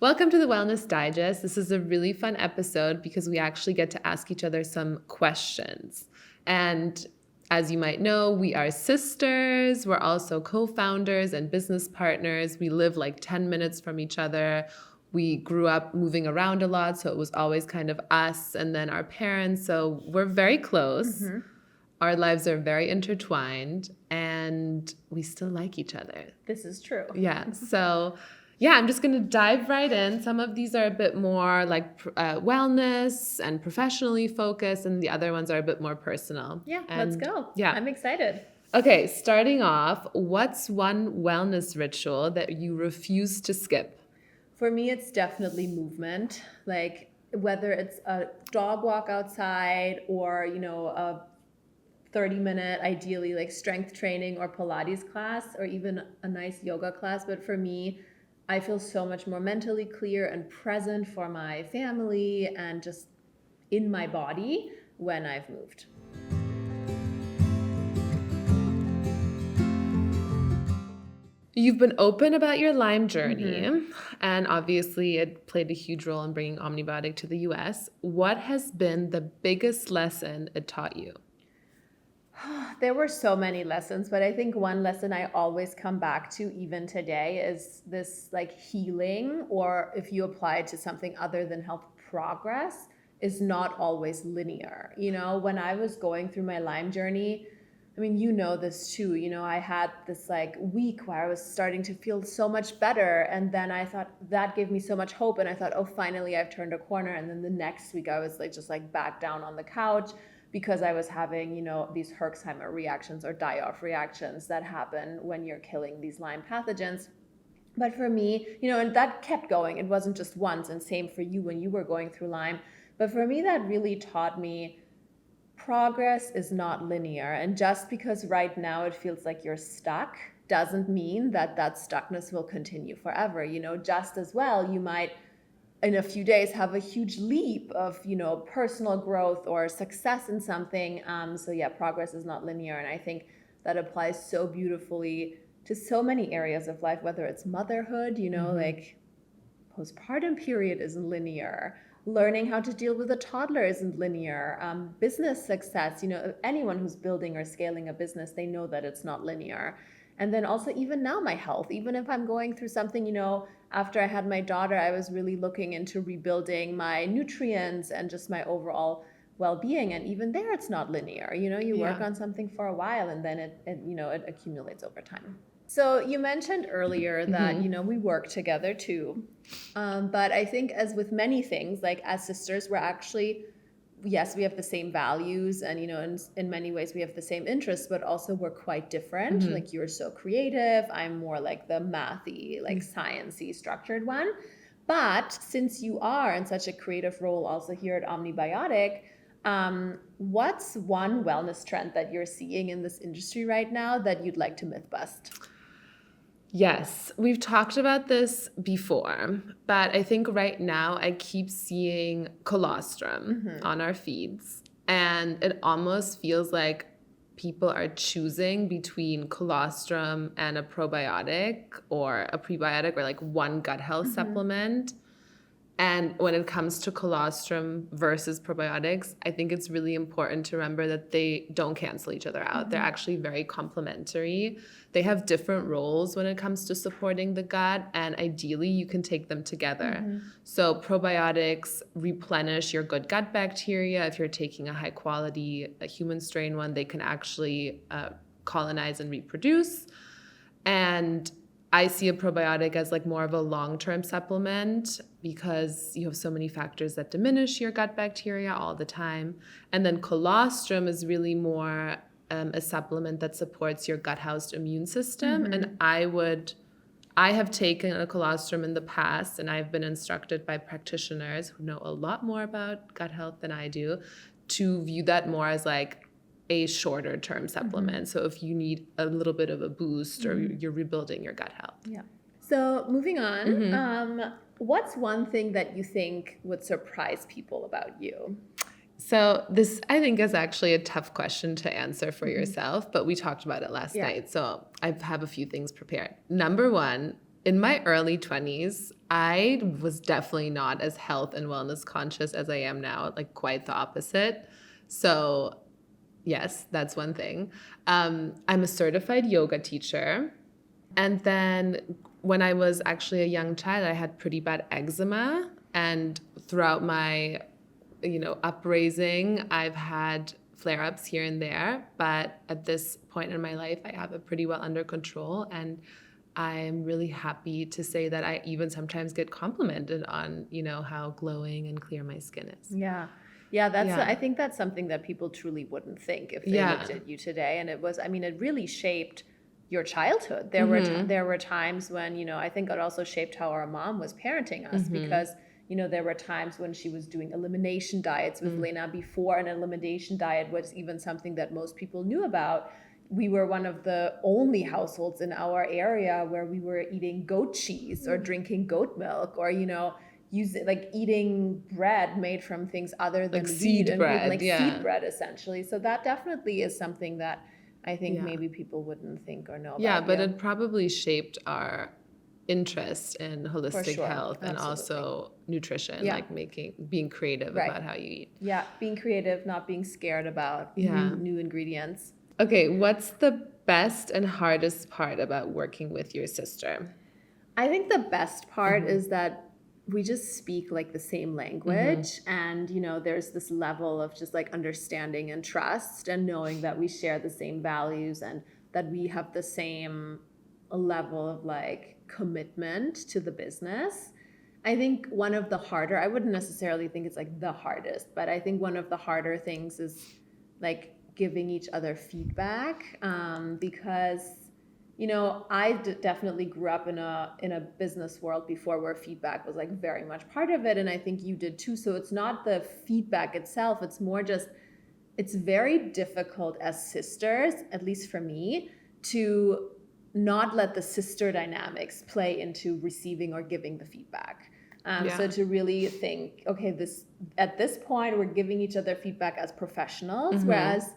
Welcome to the Wellness Digest. This is a really fun episode because we actually get to ask each other some questions. And as you might know, we are sisters. We're also co-founders and business partners. We live like 10 minutes from each other. We grew up moving around a lot, so it was always kind of us and then our parents. So we're very close. Mm-hmm. Our lives are very intertwined and we still like each other. This is true. Yeah. So, I'm just going to dive right in. Some of these are a bit more like wellness and professionally focused, and the other ones are a bit more personal. Yeah, And, let's go. Yeah. I'm excited. Okay, starting off, what's one wellness ritual that you refuse to skip? For me, it's definitely movement. Like whether it's a dog walk outside or, a 30-minute, ideally like strength training or Pilates class or even a nice yoga class. But for me, I feel so much more mentally clear and present for my family and just in my body when I've moved. You've been open about your Lyme journey, and obviously it played a huge role in bringing Omni-Biotic to the US. What has been the biggest lesson it taught you? There were so many lessons, but I think one lesson I always come back to even today is this like healing, or if you apply it to something other than health, progress is not always linear. When I was going through my Lyme journey, I mean, this too, I had this like week where I was starting to feel so much better. And then I thought that gave me so much hope. And I thought, oh, finally I've turned a corner. And then the next week I was like, just like back down on the couch because I was having, these Herxheimer reactions or die-off reactions that happen when you're killing these Lyme pathogens. But for me, and that kept going. It wasn't just once, and same for you when you were going through Lyme. But for me, that really taught me progress is not linear. And just because right now it feels like you're stuck doesn't mean that stuckness will continue forever. Just as well, you might in a few days have a huge leap of, personal growth or success in something. So progress is not linear. And I think that applies so beautifully to so many areas of life, whether it's motherhood, like postpartum period isn't linear. Learning how to deal with a toddler isn't linear. Business success, anyone who's building or scaling a business, they know that it's not linear. And then also even now my health, even if I'm going through something, after I had my daughter, I was really looking into rebuilding my nutrients and just my overall well-being. And even there, it's not linear. You work on something for a while and then it accumulates over time. So you mentioned earlier that, we work together too. But I think as with many things, like as sisters, we're actually, yes, we have the same values and, in many ways we have the same interests, but also we're quite different. Like you're so creative. I'm more like the mathy, like sciencey structured one. But since you are in such a creative role also here at Omni-Biotic, what's one wellness trend that you're seeing in this industry right now that you'd like to myth bust? Yes, we've talked about this before, but I think right now I keep seeing colostrum on our feeds, and it almost feels like people are choosing between colostrum and a probiotic or a prebiotic or like one gut health supplement. And when it comes to colostrum versus probiotics, I think it's really important to remember that they don't cancel each other out. They're actually very complementary. They have different roles when it comes to supporting the gut, and ideally you can take them together. So probiotics replenish your good gut bacteria. If you're taking a high quality, a human strain one, they can actually colonize and reproduce. And I see a probiotic as like more of a long-term supplement because you have so many factors that diminish your gut bacteria all the time. And then colostrum is really more a supplement that supports your gut-housed immune system. And I have taken a colostrum in the past, and I've been instructed by practitioners who know a lot more about gut health than I do to view that more as like a shorter term supplement. So if you need a little bit of a boost or you're rebuilding your gut health. Yeah. So moving on, what's one thing that you think would surprise people about you? So this, I think, is actually a tough question to answer for yourself, but we talked about it last night. So I have a few things prepared. Number one, in my early 20s, I was definitely not as health and wellness conscious as I am now, like quite the opposite. So, yes, that's one thing. I'm a certified yoga teacher. And then when I was actually a young child, I had pretty bad eczema. And throughout my, upraising, I've had flare-ups here and there. But at this point in my life, I have it pretty well under control. And I'm really happy to say that I even sometimes get complimented on, how glowing and clear my skin is. Yeah. Yeah, Yeah. I think that's something that people truly wouldn't think if they looked at you today. And it was, it really shaped your childhood. There were times when, I think it also shaped how our mom was parenting us because, there were times when she was doing elimination diets with Lena before an elimination diet was even something that most people knew about. We were one of the only households in our area where we were eating goat cheese or drinking goat milk or, eating bread made from things other than Like wheat seed and bread, like seed bread essentially. So that definitely is something that I think maybe people wouldn't think or know about. Yeah, but it probably shaped our interest in holistic health and also nutrition, like being creative about how you eat. Yeah, being creative, not being scared about new ingredients. Okay, what's the best and hardest part about working with your sister? I think the best part is that we just speak like the same language and there's this level of just like understanding and trust and knowing that we share the same values and that we have the same level of like commitment to the business. I think one of the harder, I wouldn't necessarily think it's like the hardest, but I think one of the harder things is like giving each other feedback because I definitely grew up in a business world before where feedback was like very much part of it. And I think you did too. So it's not the feedback itself. It's more just, it's very difficult as sisters, at least for me, to not let the sister dynamics play into receiving or giving the feedback. So to really think, okay, at this point, we're giving each other feedback as professionals, whereas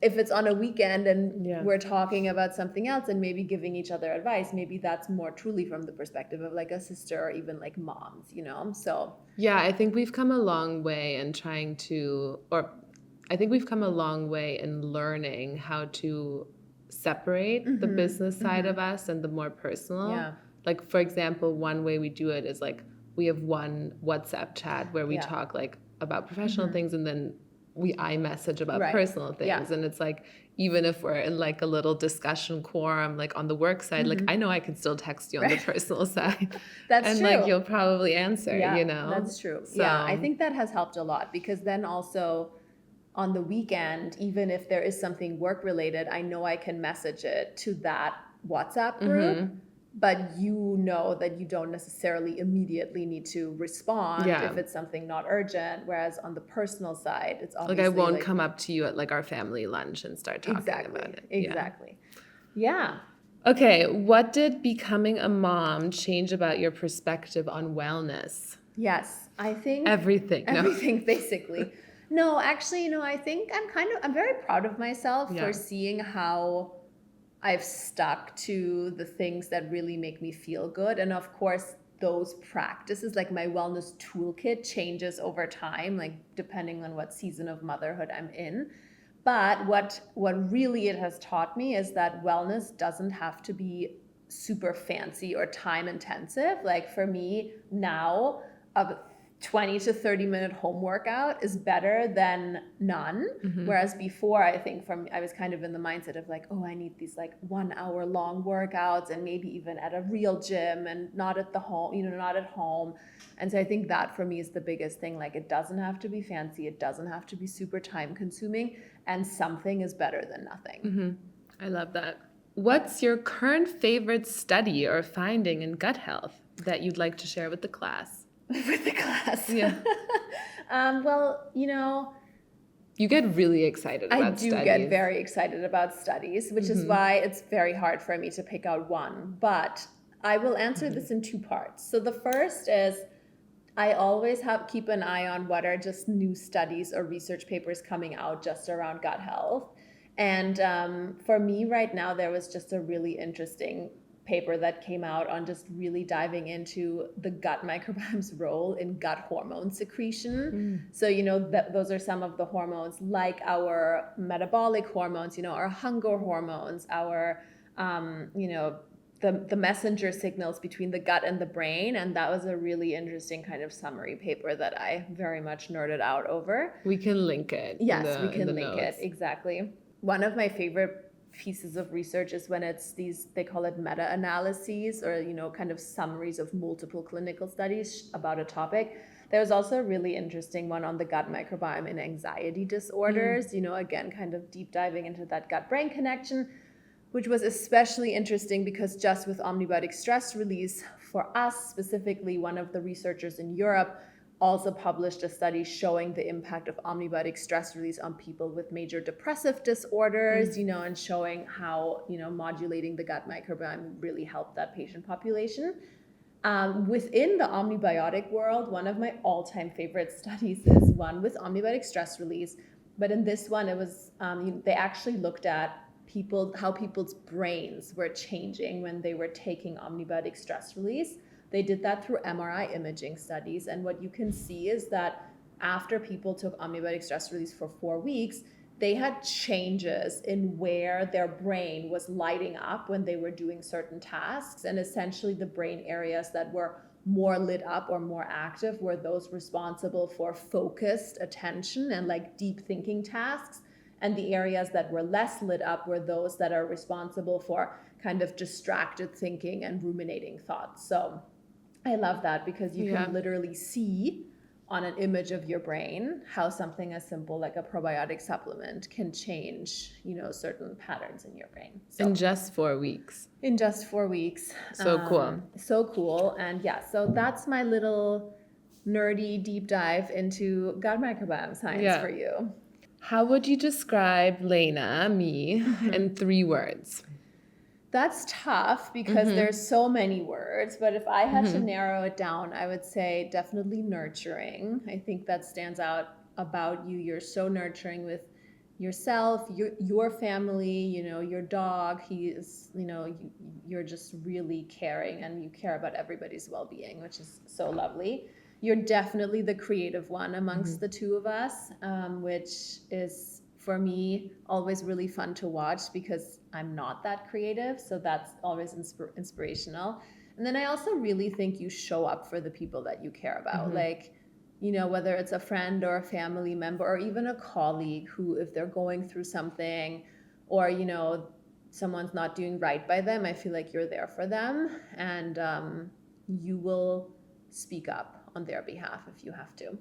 if it's on a weekend and we're talking about something else and maybe giving each other advice, maybe that's more truly from the perspective of like a sister or even like moms, So yeah, I think we've come a long way in we've come a long way in learning how to separate the business side of us and the more personal. Yeah. Like, for example, one way we do it is like we have one WhatsApp chat where we talk like about professional things and then we iMessage about personal things. And it's like, even if we're in like a little discussion quorum, like on the work side, like I know I can still text you on the personal side. That's true. And like, you'll probably answer, That's true. So, yeah, I think that has helped a lot because then also on the weekend, even if there is something work related, I know I can message it to that WhatsApp group. But you know that you don't necessarily immediately need to respond if it's something not urgent. Whereas on the personal side, it's obviously like I won't come up to you at like our family lunch and start talking about it. Exactly. Yeah. Okay. What did becoming a mom change about your perspective on wellness? Yes, I think everything. Everything, basically. No, actually, I think I'm very proud of myself for seeing how I've stuck to the things that really make me feel good. And of course, those practices, like my wellness toolkit changes over time, like depending on what season of motherhood I'm in. But what really it has taught me is that wellness doesn't have to be super fancy or time intensive. Like for me now, a 20 to 30 minute home workout is better than none. Whereas before, I think I was kind of in the mindset of like, oh, I need these like 1 hour long workouts and maybe even at a real gym and not at the home, not at home. And so I think that for me is the biggest thing. Like it doesn't have to be fancy. It doesn't have to be super time consuming, and something is better than nothing. I love that. What's your current favorite study or finding in gut health that you'd like to share with the class? With the class. Yeah. Well, you get really excited about studies. I do get very excited about studies, which is why it's very hard for me to pick out one. But I will answer this in two parts. So the first is I always keep an eye on what are just new studies or research papers coming out just around gut health. And for me right now, there was just a really interesting paper that came out on just really diving into the gut microbiome's role in gut hormone secretion. So, those are some of the hormones, like our metabolic hormones, our hunger hormones, our, the messenger signals between the gut and the brain. And that was a really interesting kind of summary paper that I very much nerded out over. We can link it. Yes, we can link it. Exactly. One of my favorite pieces of research is when it's these, they call it meta-analyses, or kind of summaries of multiple clinical studies about a topic. There was also a really interesting one on the gut microbiome in anxiety disorders, again, kind of deep diving into that gut-brain connection, which was especially interesting because just with Omni-Biotic stress release, for us specifically, one of the researchers in Europe also published a study showing the impact of Omni-Biotic stress release on people with major depressive disorders, and showing how, modulating the gut microbiome really helped that patient population. Within the Omni-Biotic world, one of my all-time favorite studies is one with Omni-Biotic stress release. But in this one, it was, they actually looked at how people's brains were changing when they were taking Omni-Biotic stress release. They did that through MRI imaging studies. And what you can see is that after people took Omni-Biotic stress release for 4 weeks, they had changes in where their brain was lighting up when they were doing certain tasks. And essentially the brain areas that were more lit up or more active were those responsible for focused attention and like deep thinking tasks. And the areas that were less lit up were those that are responsible for kind of distracted thinking and ruminating thoughts. So I love that because you can literally see on an image of your brain how something as simple like a probiotic supplement can change, certain patterns in your brain. So, in just 4 weeks. In just 4 weeks. So cool. So cool. And so that's my little nerdy deep dive into gut microbiome science for you. How would you describe Lena, me, in 3 words? That's tough because there's so many words, but if I had to narrow it down, I would say definitely nurturing. I think that stands out about you. You're so nurturing with yourself, your family, your dog. He is, you're just really caring and you care about everybody's well-being, which is so lovely. You're definitely the creative one amongst the two of us, which is, for me, always really fun to watch because I'm not that creative. So that's always inspirational. And then I also really think you show up for the people that you care about. Like, whether it's a friend or a family member or even a colleague who, if they're going through something or, someone's not doing right by them, I feel like you're there for them and you will speak up on their behalf if you have to.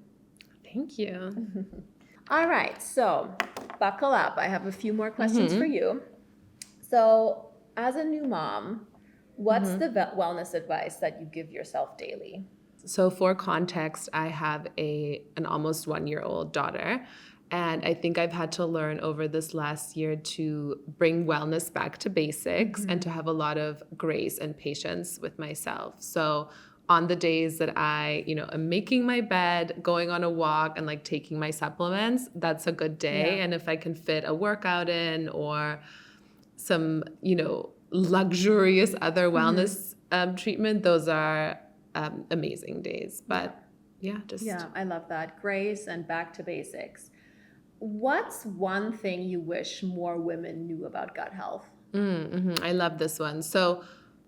Thank you. All right, so buckle up. I have a few more questions for you. So as a new mom, what's the wellness advice that you give yourself daily? So for context, I have an almost 1-year-old daughter. And I think I've had to learn over this last year to bring wellness back to basics and to have a lot of grace and patience with myself. So on the days that I, am making my bed, going on a walk and like taking my supplements, that's a good day. And if I can fit a workout in or some, luxurious other wellness treatment, those are amazing days. But I love that. Grace and back to basics. What's one thing you wish more women knew about gut health? I love this one. So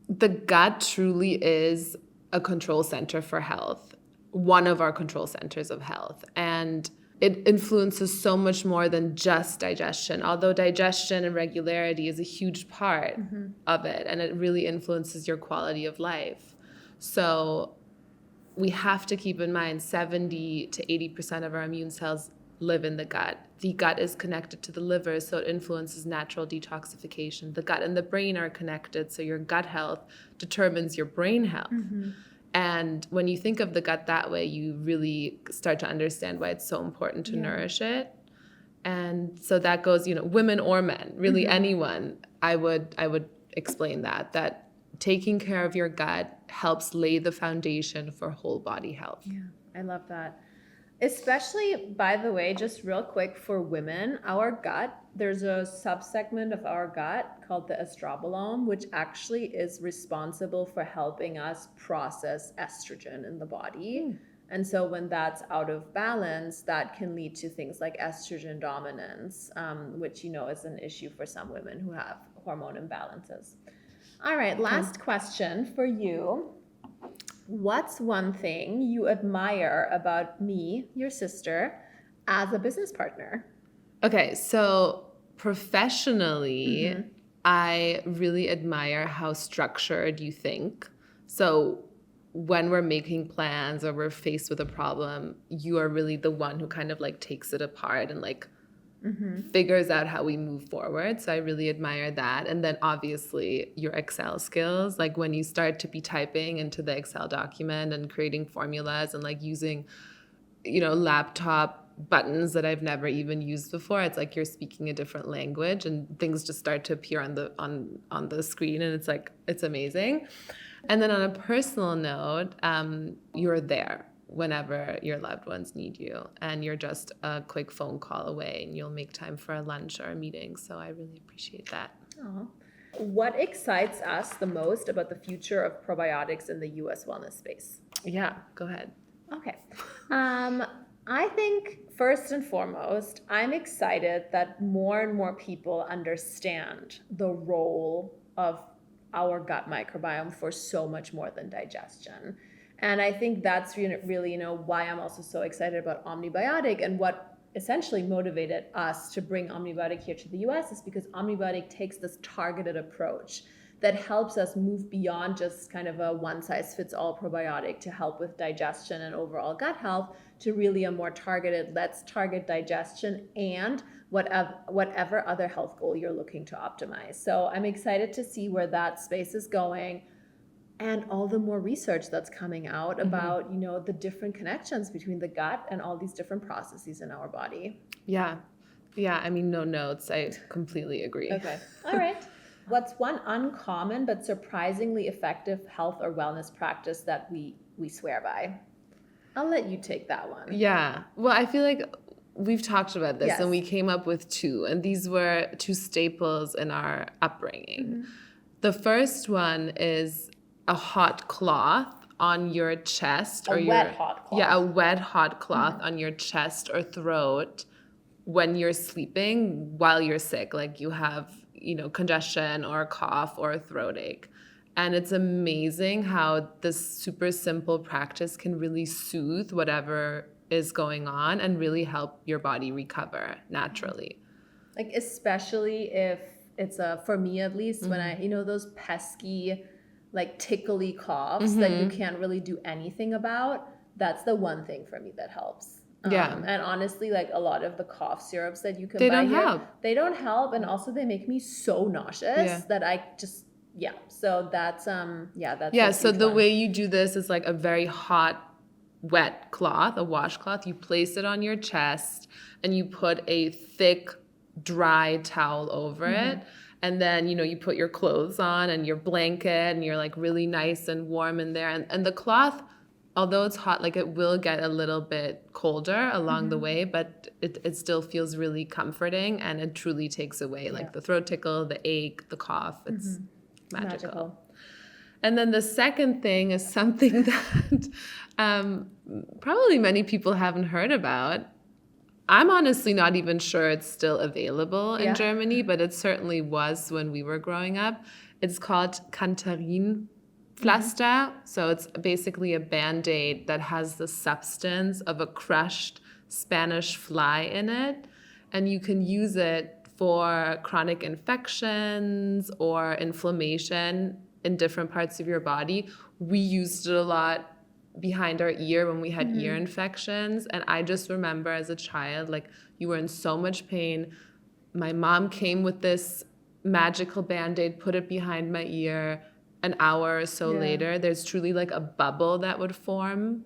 the gut truly is a control center for health, one of our control centers of health. And it influences so much more than just digestion, although digestion and regularity is a huge part of it. And it really influences your quality of life. So we have to keep in mind 70 to 80% of our immune cells live in the gut. The gut is connected to the liver, so it influences natural detoxification. The gut and the brain are connected, so your gut health determines your brain health. And when you think of the gut that way, you really start to understand why it's so important to nourish it. And so that goes, women or men, really anyone. I would explain that taking care of your gut helps lay the foundation for whole body health. Yeah, I love that. Especially, by the way, just real quick for women, our gut, there's a subsegment of our gut called the estrobolome, which actually is responsible for helping us process estrogen in the body. And so when that's out of balance, that can lead to things like estrogen dominance, which, is an issue for some women who have hormone imbalances. All right, last question for you. What's one thing you admire about me, your sister, as a business partner? Okay, so professionally, I really admire how structured you think. So when we're making plans or we're faced with a problem, you are really the one who kind of like takes it apart and like figures out how we move forward. So I really admire that. And then obviously your Excel skills, like when you start to be typing into the Excel document and creating formulas and like using, laptop buttons that I've never even used before, it's like you're speaking a different language and things just start to appear on the screen, and it's like, it's amazing. And then on a personal note, you're there whenever your loved ones need you, and you're just a quick phone call away and you'll make time for a lunch or a meeting. So I really appreciate that. Aww. What excites us the most about the future of probiotics in the US wellness space? Yeah, go ahead. Okay. I think first and foremost, I'm excited that more and more people understand the role of our gut microbiome for so much more than digestion. And I think that's really, why I'm also so excited about Omni-Biotic, and what essentially motivated us to bring Omni-Biotic here to the US is because Omni-Biotic takes this targeted approach that helps us move beyond just kind of a one-size-fits-all probiotic to help with digestion and overall gut health, to really a more targeted, let's target digestion and whatever other health goal you're looking to optimize. So I'm excited to see where that space is going, and all the more research that's coming out about, the different connections between the gut and all these different processes in our body. Yeah. I mean, no notes. I completely agree. Okay. All right. What's one uncommon but surprisingly effective health or wellness practice that we swear by? I'll let you take that one. Yeah. Well, I feel like we've talked about this, Yes. and we came up with two, and these were two staples in our upbringing. The first one is a hot cloth on your chest, or wet hot cloth. Yeah, a wet hot cloth on your chest or throat when you're sleeping while you're sick, like you have, congestion or a cough or a throat ache. And it's amazing how this super simple practice can really soothe whatever is going on and really help your body recover naturally. Like, especially if it's for me at least, when I, those pesky, like tickly coughs that you can't really do anything about, that's the one thing for me that helps. Yeah. And honestly, like a lot of the cough syrups that you can They buy don't here, help. They don't help, and also they make me so nauseous that I just So that's that's so the way you do this is like a very hot, wet cloth, a washcloth. You place it on your chest and you put a thick, dry towel over it. And then, you put your clothes on and your blanket, and you're like really nice and warm in there. And the cloth, although it's hot, like it will get a little bit colder along the way, but it still feels really comforting, and it truly takes away like the throat tickle, the ache, the cough. It's magical. And then the second thing is something that probably many people haven't heard about. I'm honestly not even sure it's still available in Germany, but it certainly was when we were growing up. It's called Pflaster. So it's basically a Band-Aid that has the substance of a crushed Spanish fly in it. And you can use it for chronic infections or inflammation in different parts of your body. We used it a lot behind our ear when we had ear infections. And I just remember as a child, like, you were in so much pain. My mom came with this magical Band-Aid, put it behind my ear. An hour or so later, there's truly like a bubble that would form.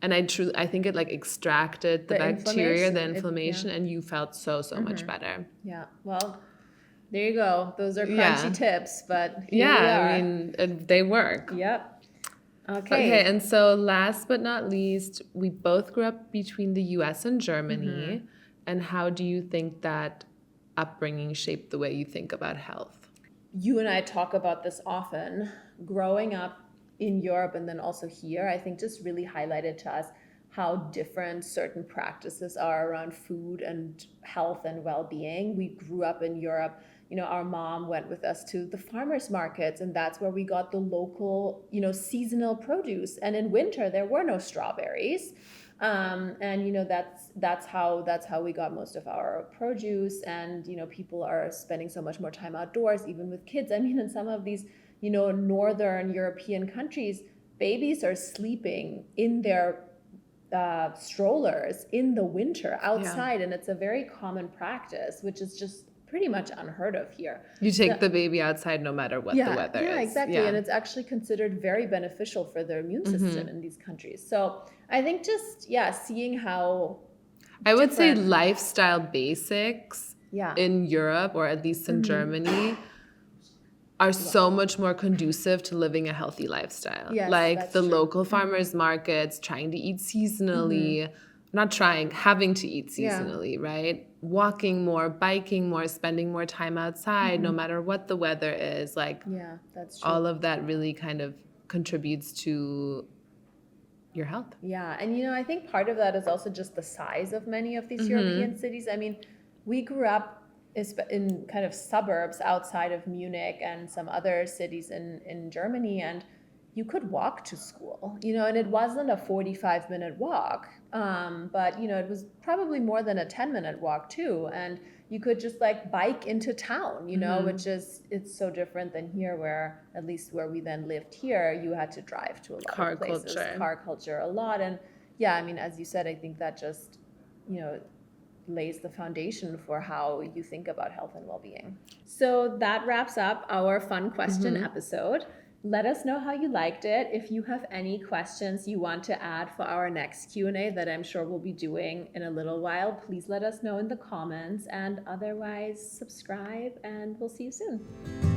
And I think it like extracted the bacteria, the inflammation, and you felt so much better. Yeah. Well, there you go. Those are crunchy tips, but here we are. I mean, they work. Yep. Okay, and so last but not least, we both grew up between the US and Germany. And how do you think that upbringing shaped the way you think about health? You and I talk about this often. Growing up in Europe and then also here, I think just really highlighted to us how different certain practices are around food and health and well-being. We grew up in Europe. Our mom went with us to the farmers markets, and that's where we got the local, seasonal produce. And in winter, there were no strawberries. And that's how we got most of our produce. And people are spending so much more time outdoors, even with kids. I mean, in some of these northern European countries, babies are sleeping in their strollers in the winter outside, and it's a very common practice, which is just pretty much unheard of here. You take the baby outside no matter what the weather is. Yeah, exactly. And it's actually considered very beneficial for their immune system in these countries. So I think just, seeing how I would say lifestyle basics in Europe, or at least in Germany, are so much more conducive to living a healthy lifestyle. Yes, like the local farmers markets, trying to eat seasonally, having to eat seasonally, right? Walking more, biking more, spending more time outside, no matter what the weather is. Like, that's true. all of that really kind of contributes to your health. Yeah, and I think part of that is also just the size of many of these European cities. I mean, we grew up in kind of suburbs outside of Munich and some other cities in Germany, and you could walk to school, and it wasn't a 45-minute walk, but it was probably more than a 10-minute walk too, and you could just like bike into town, which is, it's so different than here, where at least where we then lived here, you had to drive to a lot of places, car culture a lot. And I mean, as you said, I think that just lays the foundation for how you think about health and well-being. So that wraps up our fun question episode. Let us know how you liked it. If you have any questions you want to add for our next Q&A that I'm sure we'll be doing in a little while, please let us know in the comments, and otherwise subscribe, and we'll see you soon.